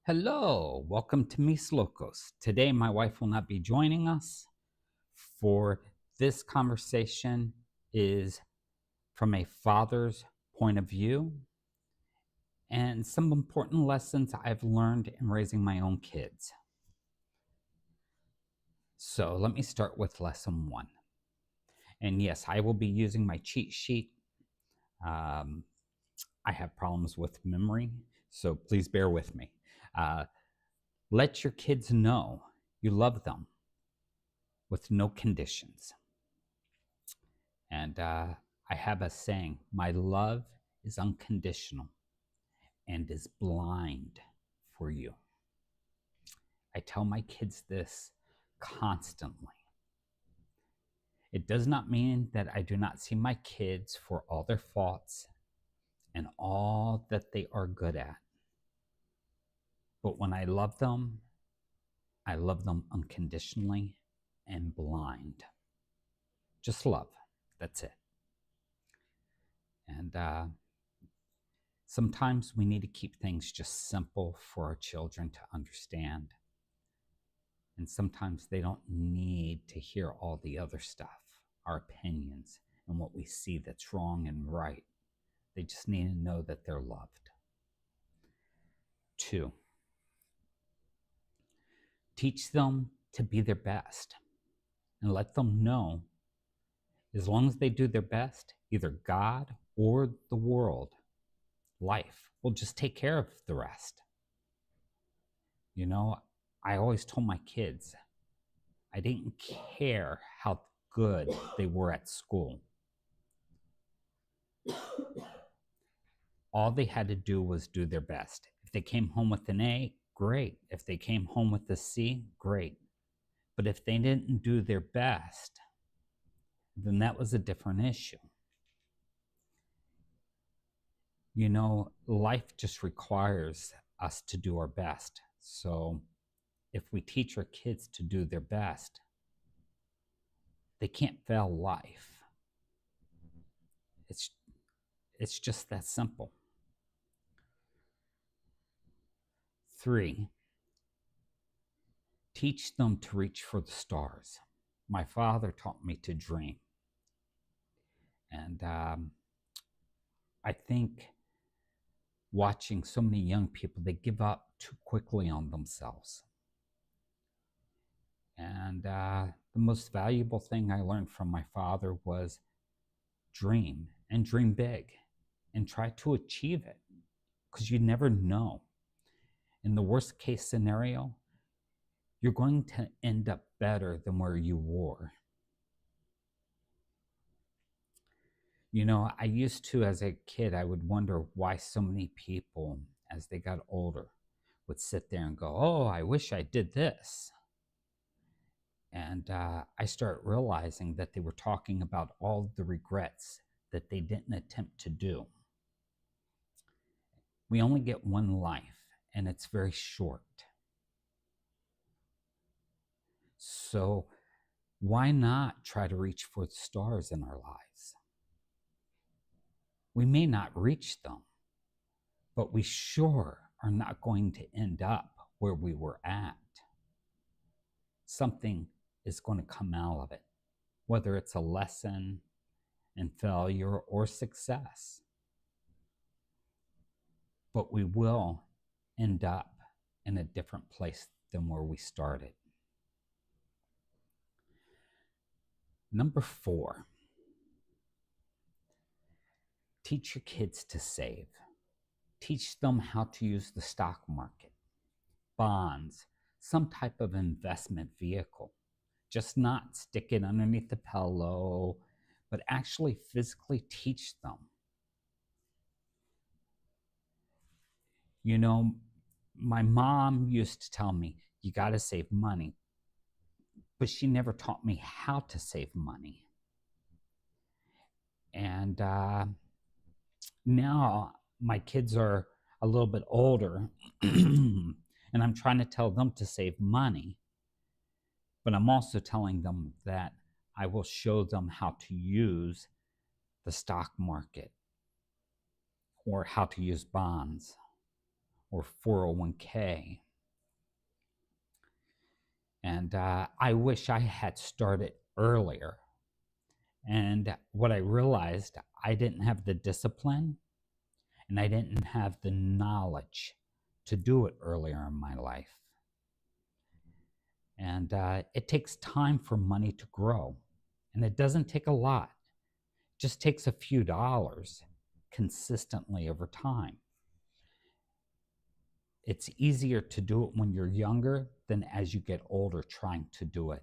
Hello, welcome to Mis Locos. Today, my wife will not be joining us for this conversation is from a father's point of view and some important lessons I've learned in raising my own kids. So let me start with lesson one. And yes, I will be using my cheat sheet. Um, I have problems with memory, so please bear with me. Uh, let your kids know you love them with no conditions. And I have a saying, my love is unconditional and is blind for you. I tell my kids this constantly. It does not mean that I do not see my kids for all their faults and all that they are good at. But when I love them unconditionally and blind. Just love. That's it. And sometimes we need to keep things just simple for our children to understand. And sometimes they don't need to hear all the other stuff, our opinions, and what we see that's wrong and right. They just need to know that they're loved. 2, teach them to be their best and let them know as long as they do their best, either God or the world, life will just take care of the rest. You know, I always told my kids, I didn't care how good they were at school. All they had to do was do their best. If they came home with an A, great. If they came home with a C, great. But if they didn't do their best, then that was a different issue. You know, life just requires us to do our best. So if we teach our kids to do their best, they can't fail life. It's just that simple. 3, teach them to reach for the stars. My father taught me to dream. And I think watching so many young people, they give up too quickly on themselves. And the most valuable thing I learned from my father was dream and dream big and try to achieve it, because you never know. In the worst case scenario, you're going to end up better than where you were. You know, I used to, as a kid, I would wonder why so many people, as they got older, would sit there and go, oh, I wish I did this. And I started realizing that they were talking about all the regrets that they didn't attempt to do. We only get one life, and it's very short. So why not try to reach for the stars in our lives? We may not reach them, but we sure are not going to end up where we were at. Something is going to come out of it, whether it's a lesson and failure or success. But we will end up in a different place than where we started. Number 4, teach your kids to save. Teach them how to use the stock market, bonds, some type of investment vehicle. Just not stick it underneath the pillow, but actually physically teach them. You know, my mom used to tell me, you got to save money, but she never taught me how to save money. And now my kids are a little bit older, and I'm trying to tell them to save money, but I'm also telling them that I will show them how to use the stock market or how to use bonds or 401k. And I wish I had started earlier. And what I realized, I didn't have the discipline and I didn't have the knowledge to do it earlier in my life. And it takes time for money to grow. And it doesn't take a lot, it just takes a few dollars consistently over time. It's easier to do it when you're younger than as you get older trying to do it.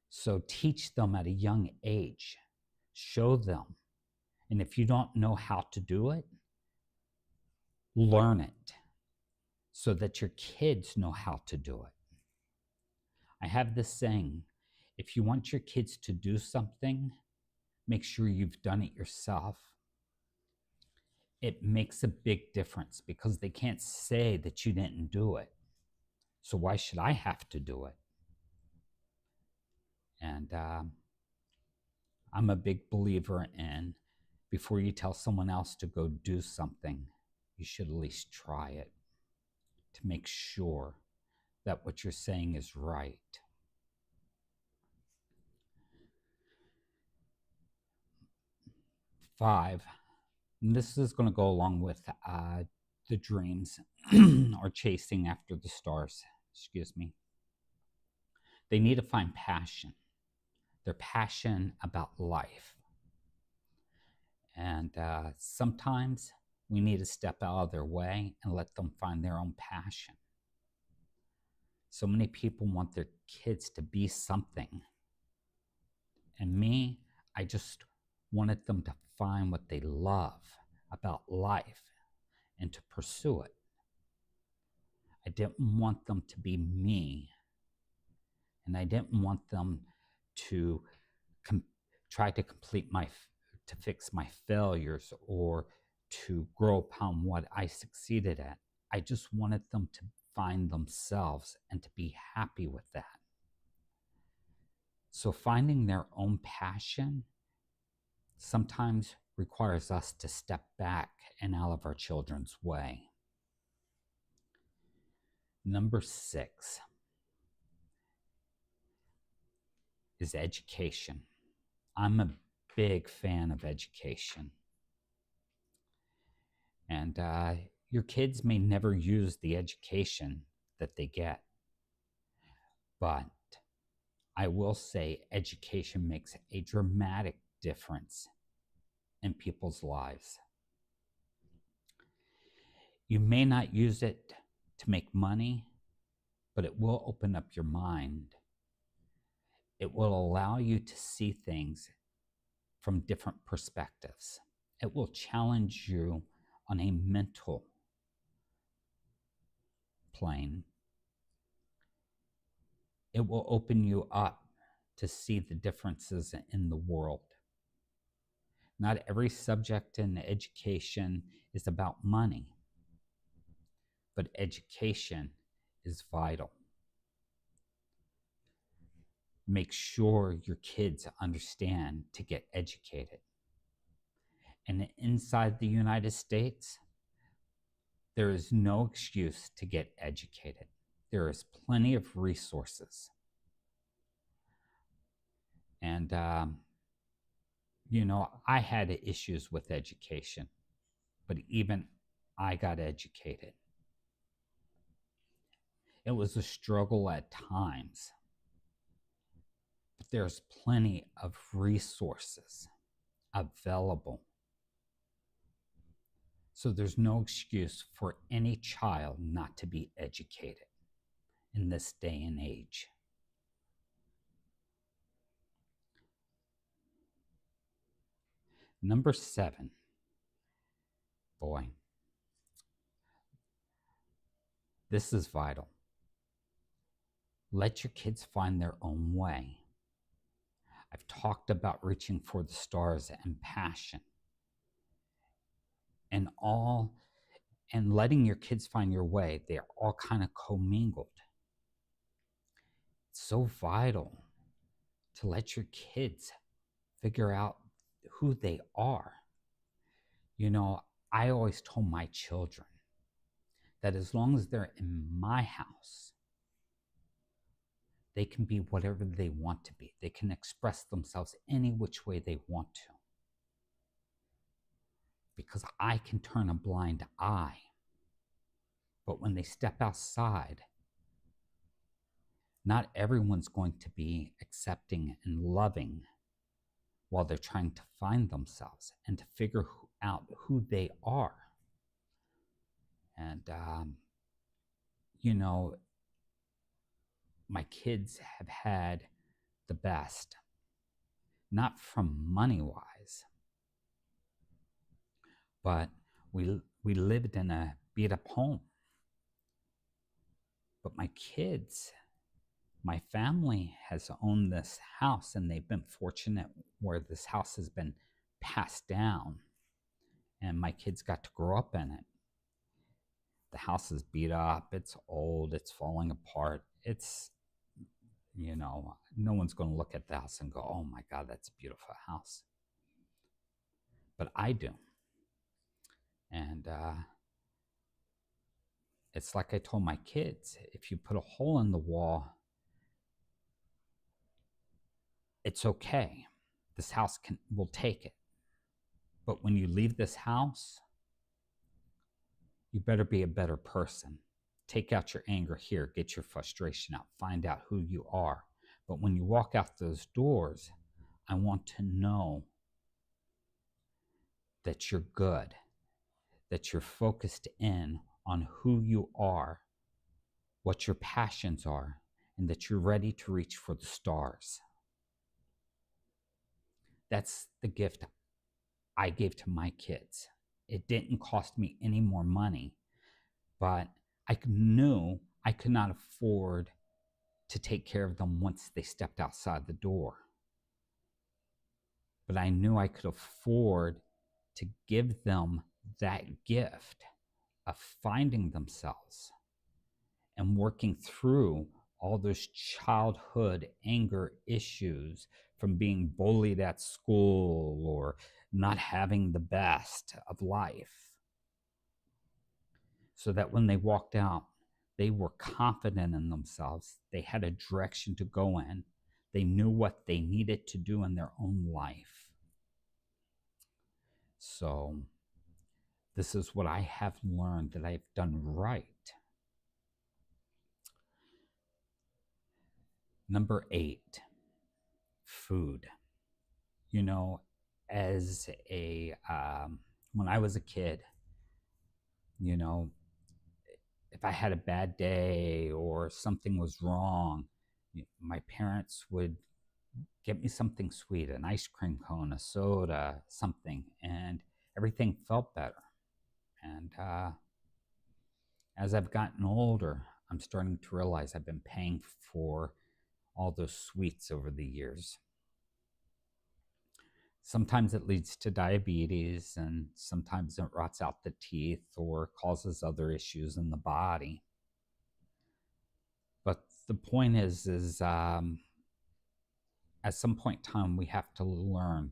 So teach them at a young age, show them. And if you don't know how to do it, learn it so that your kids know how to do it. I have this saying, if you want your kids to do something, make sure you've done it yourself. It makes a big difference because they can't say that you didn't do it. So why should I have to do it? And I'm a big believer in, before you tell someone else to go do something, you should at least try it to make sure that what you're saying is right. Five, and this is going to go along with the dreams or chasing after the stars, excuse me. They need to find passion. Their passion about life. And sometimes we need to step out of their way and let them find their own passion. So many people want their kids to be something. And me, I just wanted them to find what they love about life and to pursue it. I didn't want them to be me. And I didn't want them to try to to fix my failures or to grow upon what I succeeded at. I just wanted them to find themselves and to be happy with that. So finding their own passion sometimes requires us to step back and out of our children's way. Number 6 is education. I'm a big fan of education. And your kids may never use the education that they get. But I will say education makes a dramatic difference in people's lives. You may not use it to make money, but it will open up your mind. It will allow you to see things from different perspectives. It will challenge you on a mental plane. It will open you up to see the differences in the world. Not every subject in education is about money, but education is vital. Make sure your kids understand to get educated. And inside the United States, there is no excuse to get educated. There is plenty of resources. And, I had issues with education, but even I got educated. It was a struggle at times, but there's plenty of resources available. So there's no excuse for any child not to be educated in this day and age. Number 7, boy, this is vital. Let your kids find their own way. I've talked about reaching for the stars and passion and letting your kids find your way. They're all kind of commingled. It's so vital to let your kids figure out who they are. I always told my children, that as long as they're in my house, they can be whatever they want to be. They can express themselves any which way they want to. Because I can turn a blind eye. But when they step outside, not everyone's going to be accepting and loving while they're trying to find themselves and to figure out who they are. And, you know, my kids have had the best, not from money wise, but we lived in a beat up home. But my kids, my family has owned this house, and they've been fortunate where this house has been passed down, and my kids got to grow up in it. The house is beat up, it's old, it's falling apart. It's, no one's going to look at the house and go, oh my God, that's a beautiful house. But I do. And it's like I told my kids, if you put a hole in the wall, it's okay. This house will take it. But when you leave this house, you better be a better person. Take out your anger here, get your frustration out, find out who you are. But when you walk out those doors, I want to know that you're good, that you're focused in on who you are, what your passions are, and that you're ready to reach for the stars. That's the gift I gave to my kids. It didn't cost me any more money, but I knew I could not afford to take care of them once they stepped outside the door. But I knew I could afford to give them that gift of finding themselves and working through all those childhood anger issues from being bullied at school or not having the best of life, so that when they walked out, they were confident in themselves. They had a direction to go in. They knew what they needed to do in their own life. So this is what I have learned that I've done right. Number 8, food. As when I was a kid, if I had a bad day or something was wrong, my parents would get me something sweet, an ice cream cone, a soda, something, and everything felt better. And as I've gotten older, I'm starting to realize I've been paying for all those sweets over the years. Sometimes it leads to diabetes, and sometimes it rots out the teeth or causes other issues in the body. But the point is at some point in time, we have to learn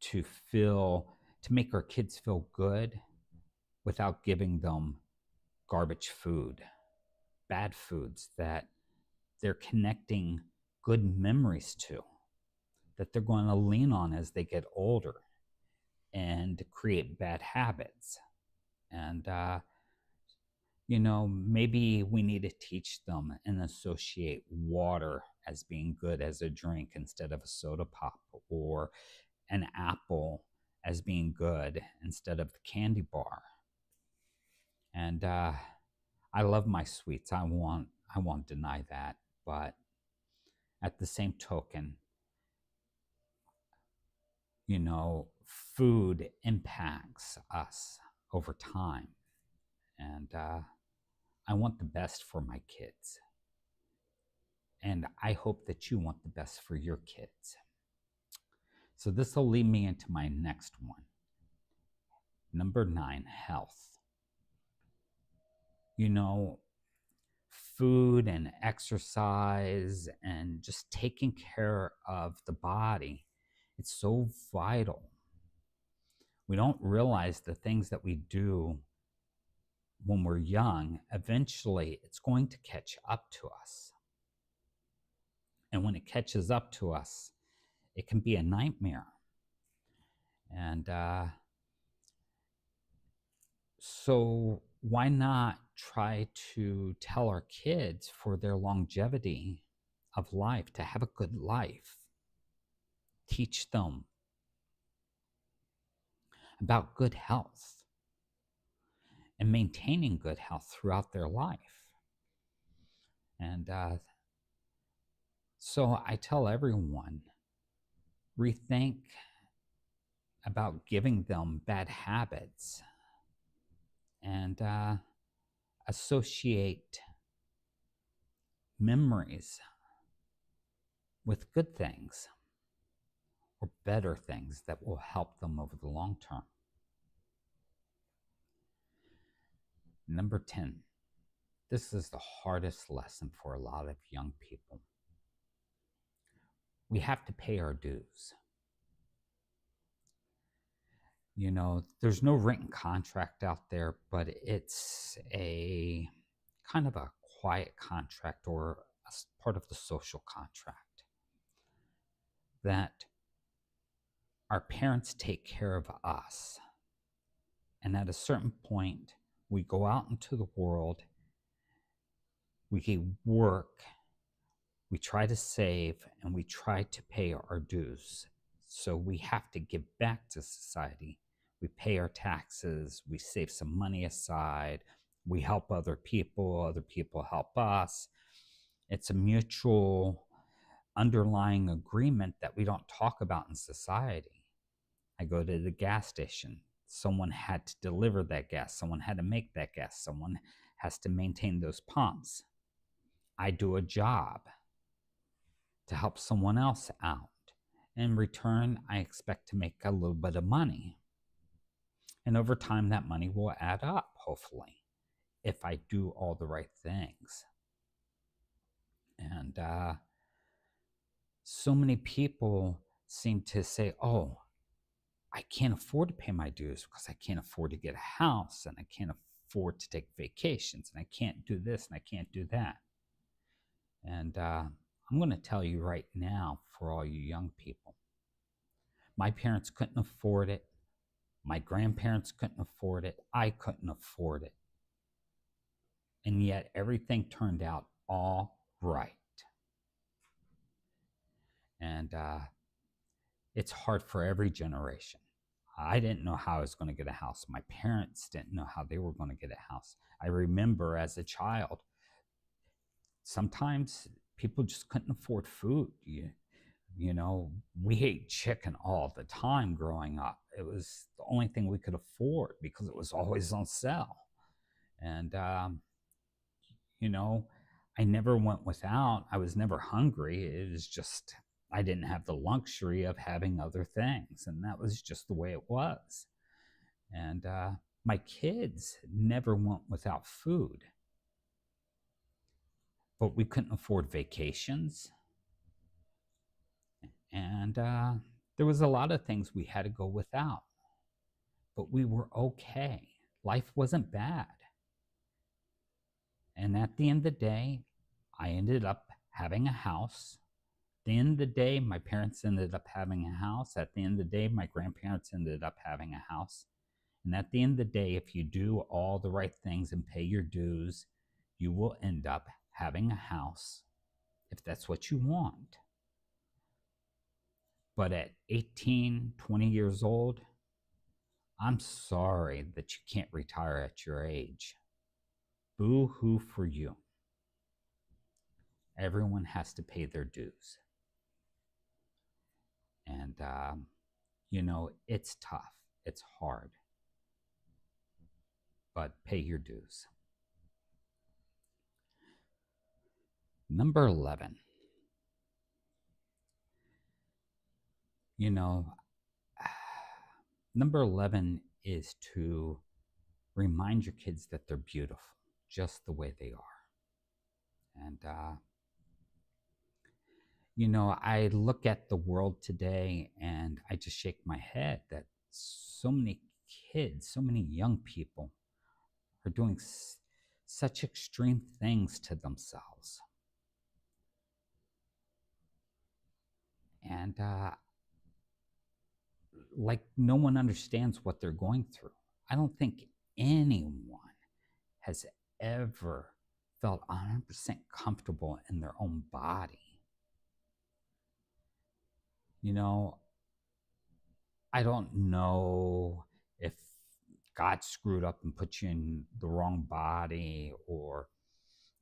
to make our kids feel good without giving them garbage food, bad foods that they're connecting good memories to, that they're going to lean on as they get older and create bad habits. And, maybe we need to teach them and associate water as being good as a drink instead of a soda pop, or an apple as being good instead of the candy bar. And I love my sweets. I won't deny that. But at the same token, food impacts us over time. And I want the best for my kids. And I hope that you want the best for your kids. So this will lead me into my next one. Number 9, health. Food and exercise and just taking care of the body, it's so vital. We don't realize the things that we do when we're young, eventually it's going to catch up to us. And when it catches up to us, it can be a nightmare. And so, why not try to tell our kids for their longevity of life, to have a good life? Teach them about good health and maintaining good health throughout their life. And so I tell everyone, rethink about giving them bad habits and associate memories with good things or better things that will help them over the long term. Number 10, this is the hardest lesson for a lot of young people. We have to pay our dues. You know, there's no written contract out there, but it's a kind of a quiet contract or a part of the social contract that our parents take care of us. And at a certain point, we go out into the world, we work, we try to save, and we try to pay our dues. So we have to give back to society. We pay our taxes, we save some money aside, we help other people help us. It's a mutual underlying agreement that we don't talk about in society. I go to the gas station. Someone had to deliver that gas. Someone had to make that gas. Someone has to maintain those pumps. I do a job to help someone else out. In return, I expect to make a little bit of money. And over time, that money will add up, hopefully, if I do all the right things. And so many people seem to say, oh, I can't afford to pay my dues because I can't afford to get a house and I can't afford to take vacations and I can't do this and I can't do that. And I'm going to tell you right now, for all you young people, my parents couldn't afford it. My grandparents couldn't afford it. I couldn't afford it. And yet everything turned out all right. And it's hard for every generation. I didn't know how I was going to get a house. My parents didn't know how they were going to get a house. I remember as a child, sometimes people just couldn't afford food. You know, we ate chicken all the time growing up. It was the only thing we could afford because it was always on sale. And, you know, I never went without. I was never hungry. It was just, I didn't have the luxury of having other things. And that was just the way it was. And my kids never went without food. But we couldn't afford vacations. And there was a lot of things we had to go without. But we were okay. Life wasn't bad. And at the end of the day, I ended up having a house. At the end of the day, my parents ended up having a house. At the end of the day, my grandparents ended up having a house. And at the end of the day, if you do all the right things and pay your dues, you will end up having a house if that's what you want. But at 18, 20 years old, I'm sorry that you can't retire at your age. Boo-hoo for you. Everyone has to pay their dues. And, you know, it's tough. It's hard. But pay your dues. Number 11. You know, number 11 is to remind your kids that they're beautiful just the way they are. And, you know, I look at the world today and I just shake my head that so many kids, so many young people are doing such extreme things to themselves. And like no one understands what they're going through. I don't think anyone has ever felt 100% comfortable in their own body. You know, I don't know if God screwed up and put you in the wrong body or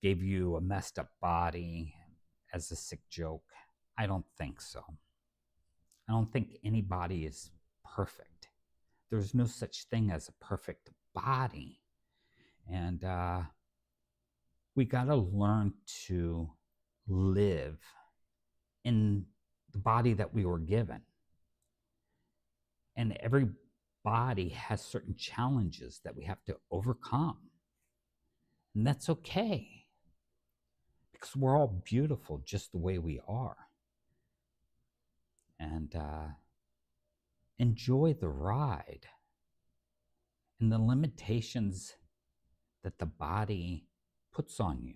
gave you a messed up body as a sick joke. I don't think so. I don't think anybody is perfect. There's no such thing as a perfect body. And we got to learn to live in the body that we were given. And every body has certain challenges that we have to overcome. And that's okay, because we're all beautiful just the way we are. And enjoy the ride and the limitations that the body puts on you.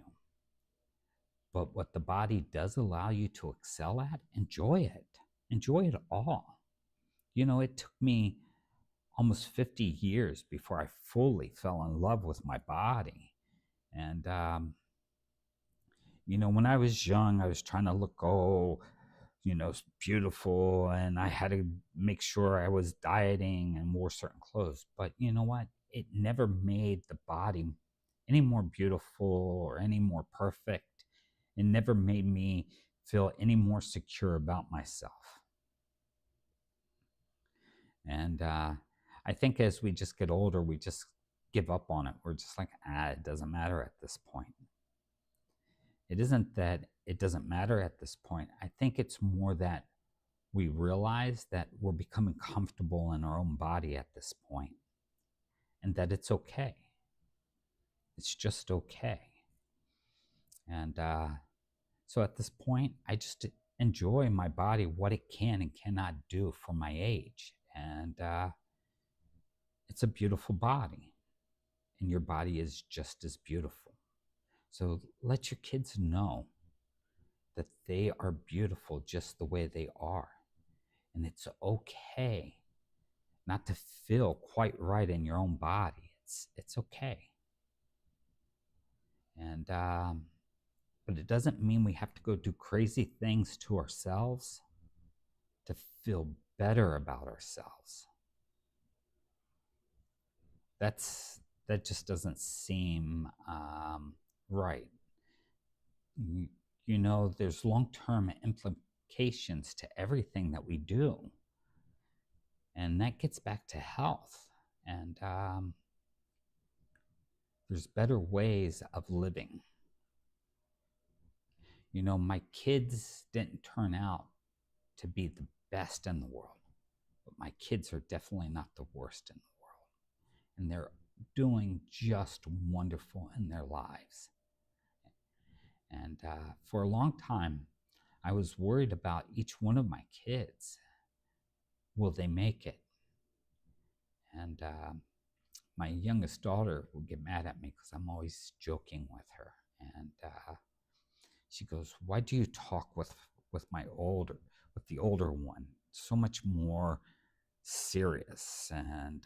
But what the body does allow you to excel at, enjoy it. Enjoy it all. You know, it took me almost 50 years before I fully fell in love with my body. And, you know, when I was young, I was trying to look, beautiful, and I had to make sure I was dieting and wore certain clothes. But you know what? It never made the body any more beautiful or any more perfect. It never made me feel any more secure about myself. And I think as we just get older, we just give up on it. We're just like, it doesn't matter at this point. It isn't that it doesn't matter at this point. I think it's more that we realize that we're becoming comfortable in our own body at this point, and that it's okay. It's just okay. And so at this point, I just enjoy my body, what it can and cannot do for my age. And it's a beautiful body, and your body is just as beautiful. So let your kids know that they are beautiful just the way they are. And it's okay not to feel quite right in your own body. It's okay. And but it doesn't mean we have to go do crazy things to ourselves to feel better about ourselves. That just doesn't seem right. You know, there's long-term implications to everything that we do. And that gets back to health. And there's better ways of living. You know, my kids didn't turn out to be the best in the world, but my kids are definitely not the worst in the world. And they're doing just wonderful in their lives. And for a long time, I was worried about each one of my kids. Will they make it? And my youngest daughter would get mad at me because I'm always joking with her. And she goes, "Why do you talk with the older one so much more serious?" And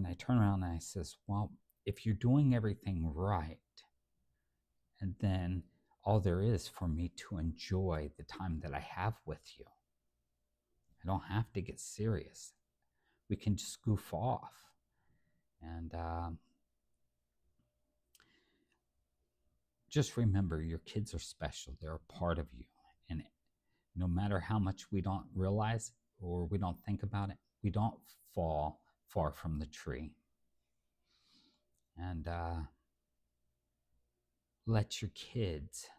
I turn around and I says, "Well, if you're doing everything right, and then all there is for me to enjoy the time that I have with you. I don't have to get serious. We can just goof off." And just remember, your kids are special. They're a part of you. And no matter how much we don't realize or we don't think about it, we don't fall far from the tree. And let your kids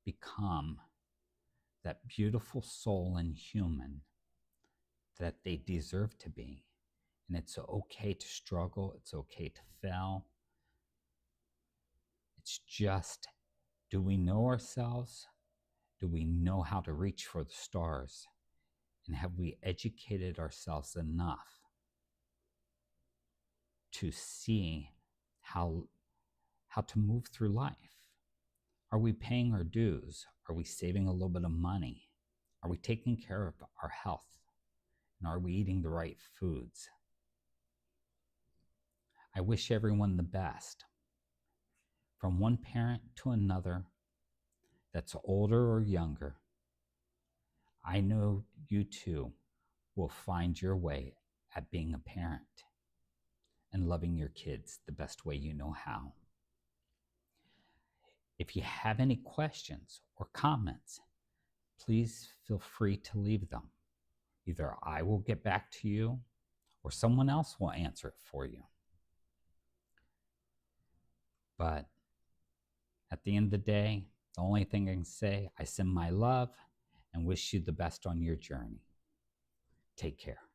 become that beautiful soul and human that they deserve to be. And it's okay to struggle. It's okay to fail. It's just, do we know ourselves? Do we know how to reach for the stars? And have we educated ourselves enough to see how to move through life. Are we paying our dues? Are we saving a little bit of money? Are we taking care of our health? And are we eating the right foods? I wish everyone the best. From one parent to another that's older or younger, I know you too will find your way at being a parent and loving your kids the best way you know how. If you have any questions or comments, please feel free to leave them. Either I will get back to you or someone else will answer it for you. But at the end of the day, the only thing I can say, I send my love and wish you the best on your journey. Take care.